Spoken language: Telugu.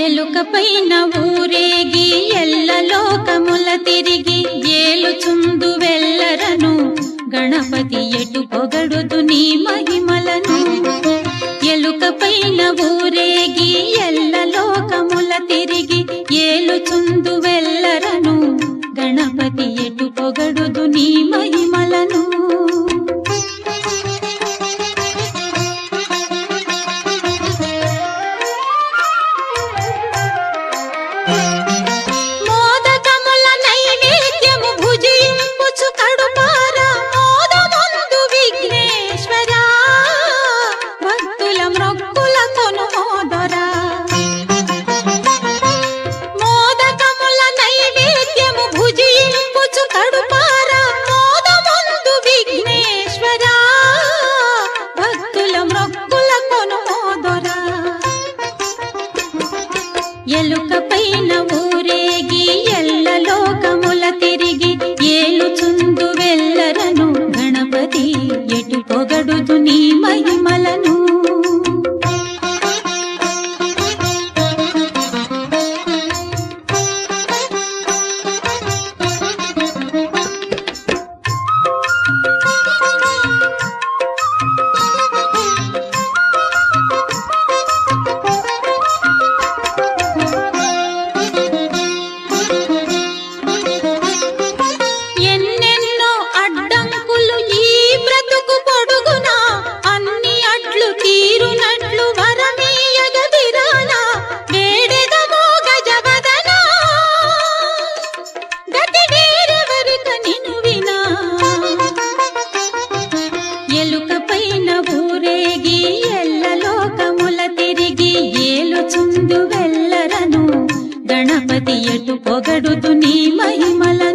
ఎలుకపైన ఊరేగి ఎల్ల లోకముల తిరిగి ఏలుచుందు వెల్లరను గణపతి ఎటు పొగడుదు నీ మహిమలను. ఎలుకపైన ఊరేగి ఎల్ల లోకముల తిరిగి ఏలుచుందు వెల్లరను గణపతి ఎటు పొగడుదు నీ మహిమలను. ఎలుకపైన ఊరేగి ఎల్ల లోకముల తిరిగి ఏలుచుందు వెల్లరను గణపతి ఎటు పొగడుదు నీ మహిమలను. ఎలుకపైన ఊరేగి ఎల్ల లోకముల తిరిగి ఏలుచుందు వెల్లరను గణపతి ఎటు పొగడుదు నీ మహిమల.